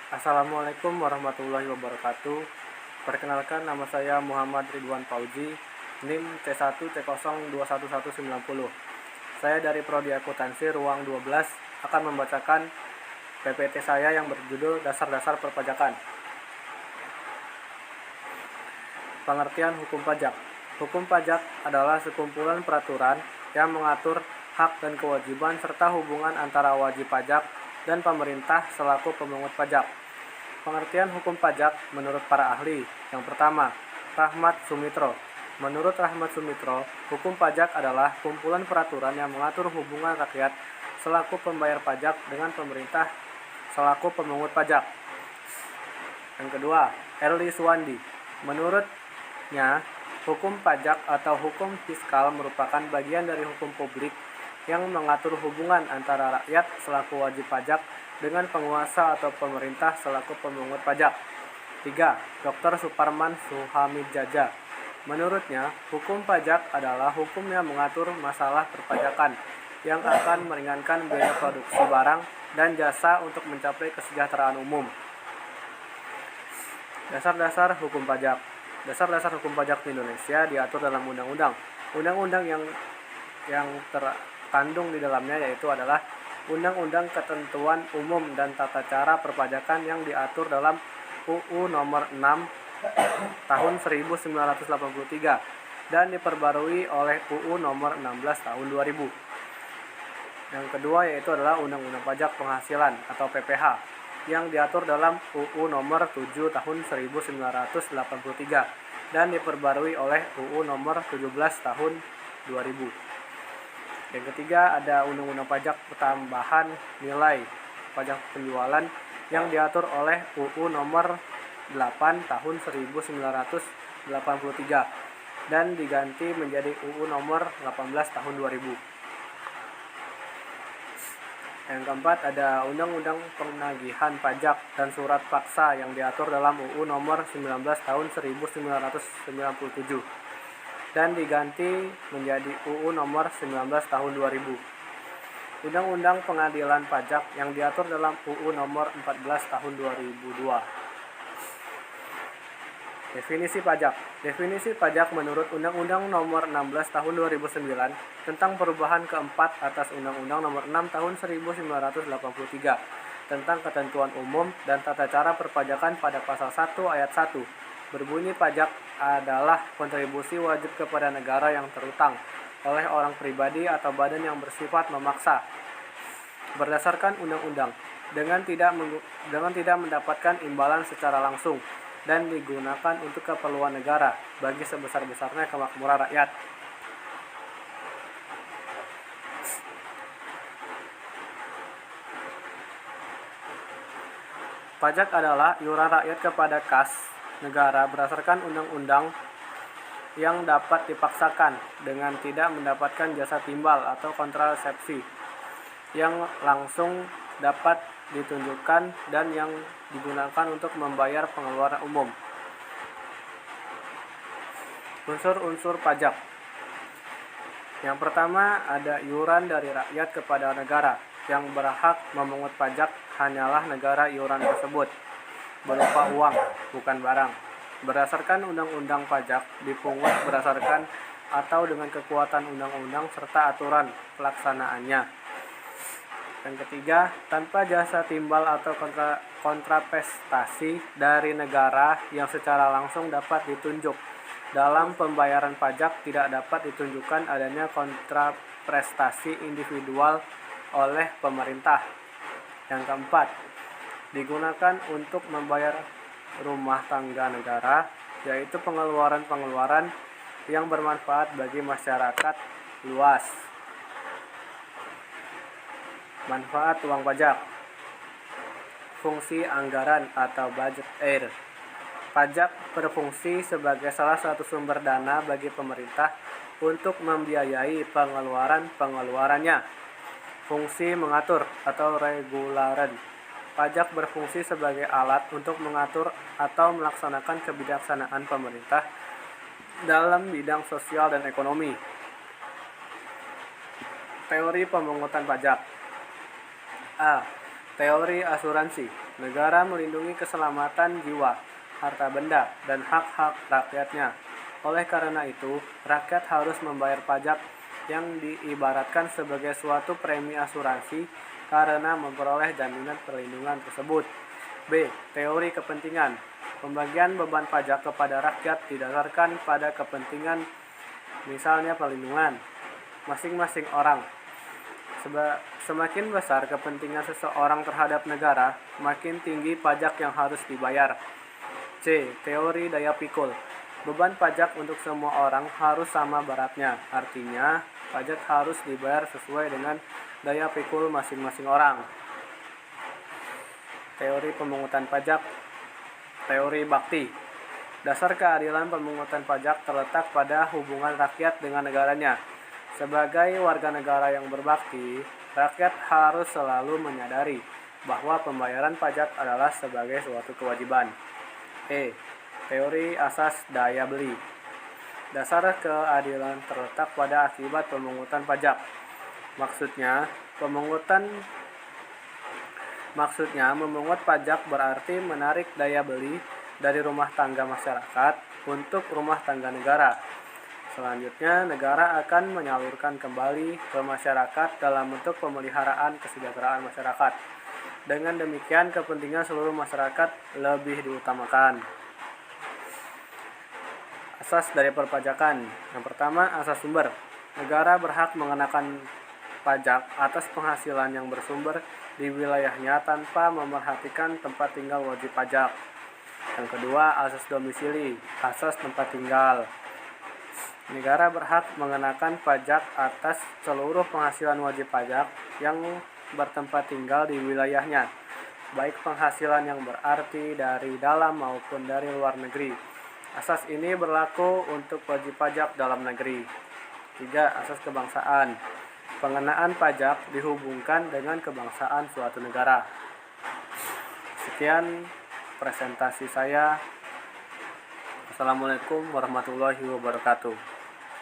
Assalamualaikum warahmatullahi wabarakatuh. Perkenalkan, nama saya Muhammad Ridwan Fauzi, NIM C1C021190. Saya dari Prodi Akuntansi Ruang 12 akan membacakan PPT saya yang berjudul Dasar-Dasar Perpajakan. Pengertian hukum pajak. Hukum pajak adalah sekumpulan peraturan yang mengatur hak dan kewajiban serta hubungan antara wajib pajak dan pemerintah selaku pemungut pajak. Pengertian hukum pajak menurut para ahli. Yang pertama, Rahmat Sumitro. Menurut Rahmat Sumitro, hukum pajak adalah kumpulan peraturan yang mengatur hubungan rakyat selaku pembayar pajak dengan pemerintah selaku pemungut pajak. Yang kedua, Erli Suwandi. Menurutnya, hukum pajak atau hukum fiskal merupakan bagian dari hukum publik yang mengatur hubungan antara rakyat selaku wajib pajak dengan penguasa atau pemerintah selaku pemungut pajak. 3. Dr. Suparman Suhamidjaja. Menurutnya, hukum pajak adalah hukum yang mengatur masalah perpajakan yang akan meringankan biaya produksi barang dan jasa untuk mencapai kesejahteraan umum. Dasar-dasar hukum pajak. Dasar-dasar hukum pajak di Indonesia diatur dalam undang-undang. Undang-undang yang terkandung di dalamnya yaitu adalah Undang-Undang Ketentuan Umum dan Tata Cara Perpajakan yang diatur dalam UU Nomor 6 Tahun 1983 dan diperbarui oleh UU Nomor 16 Tahun 2000. Yang kedua yaitu adalah Undang-Undang Pajak Penghasilan atau PPH yang diatur dalam UU Nomor 7 Tahun 1983 dan diperbarui oleh UU Nomor 17 Tahun 2000. Yang ketiga ada Undang-Undang Pajak Pertambahan Nilai Pajak Penjualan yang diatur oleh UU Nomor 8 Tahun 1983 dan diganti menjadi UU Nomor 18 Tahun 2000. Yang keempat ada Undang-Undang Penagihan Pajak dan Surat Paksa yang diatur dalam UU Nomor 19 Tahun 1997 dan diganti menjadi UU Nomor 19 Tahun 2000. Undang-Undang Pengadilan Pajak yang diatur dalam UU Nomor 14 Tahun 2002. Definisi pajak. Definisi pajak menurut Undang-Undang Nomor 16 Tahun 2009 tentang perubahan keempat atas Undang-Undang Nomor 6 Tahun 1983 tentang ketentuan umum dan tata cara perpajakan pada pasal 1 ayat 1 berbunyi pajak adalah kontribusi wajib kepada negara yang terutang oleh orang pribadi atau badan yang bersifat memaksa berdasarkan undang-undang dengan tidak mendapatkan imbalan secara langsung dan digunakan untuk keperluan negara bagi sebesar-besarnya kemakmuran rakyat. Pajak adalah iuran rakyat kepada kas negara berdasarkan undang-undang yang dapat dipaksakan dengan tidak mendapatkan jasa timbal atau kontrasepsi yang langsung dapat ditunjukkan dan yang digunakan untuk membayar pengeluaran umum. Unsur-unsur pajak. Yang pertama ada iuran dari rakyat kepada negara. Yang berhak memungut pajak hanyalah negara iuran tersebut berupa uang, bukan barang. Berdasarkan undang-undang pajak dipungut berdasarkan atau dengan kekuatan undang-undang serta aturan pelaksanaannya. Yang ketiga, tanpa jasa timbal atau kontraprestasi dari negara yang secara langsung dapat ditunjuk. Dalam pembayaran pajak tidak dapat ditunjukkan adanya kontraprestasi individual oleh pemerintah. Yang keempat, digunakan untuk membayar rumah tangga negara, yaitu pengeluaran-pengeluaran yang bermanfaat bagi masyarakat luas. Manfaat uang pajak. Fungsi anggaran atau budget air. Pajak berfungsi sebagai salah satu sumber dana bagi pemerintah untuk membiayai pengeluaran-pengeluarannya. Fungsi mengatur atau regularen. Pajak berfungsi sebagai alat untuk mengatur atau melaksanakan kebijaksanaan pemerintah dalam bidang sosial dan ekonomi. Teori pemungutan pajak. A. Teori asuransi. Negara melindungi keselamatan jiwa, harta benda, dan hak-hak rakyatnya. Oleh karena itu, rakyat harus membayar pajak yang diibaratkan sebagai suatu premi asuransi karena memperoleh jaminan perlindungan tersebut. B. Teori kepentingan. Pembagian beban pajak kepada rakyat didasarkan pada kepentingan, misalnya perlindungan masing-masing orang. Semakin besar kepentingan seseorang terhadap negara, makin tinggi pajak yang harus dibayar. C. Teori daya pikul. Beban pajak untuk semua orang harus sama beratnya. Artinya, pajak harus dibayar sesuai dengan daya pikul masing-masing orang. Teori pemungutan pajak. Teori bakti. Dasar keadilan pemungutan pajak terletak pada hubungan rakyat dengan negaranya. Sebagai warga negara yang berbakti, rakyat harus selalu menyadari bahwa pembayaran pajak adalah sebagai suatu kewajiban. E. Teori asas daya beli. Dasar keadilan terletak pada akibat pemungutan pajak. Maksudnya memungut pajak berarti menarik daya beli dari rumah tangga masyarakat untuk rumah tangga negara. Selanjutnya, negara akan menyalurkan kembali ke masyarakat dalam bentuk pemeliharaan kesejahteraan masyarakat. Dengan demikian, kepentingan seluruh masyarakat lebih diutamakan. Asas dari perpajakan. Yang pertama, asas sumber. Negara berhak mengenakan pajak atas penghasilan yang bersumber di wilayahnya tanpa memerhatikan tempat tinggal wajib pajak. Yang kedua, asas domisili, asas tempat tinggal. Negara berhak mengenakan pajak atas seluruh penghasilan wajib pajak yang bertempat tinggal di wilayahnya, baik penghasilan yang berarti dari dalam maupun dari luar negeri. Asas ini berlaku untuk wajib pajak dalam negeri. 3. Asas kebangsaan. Pengenaan pajak dihubungkan dengan kebangsaan suatu negara. Sekian presentasi saya. Assalamualaikum warahmatullahi wabarakatuh.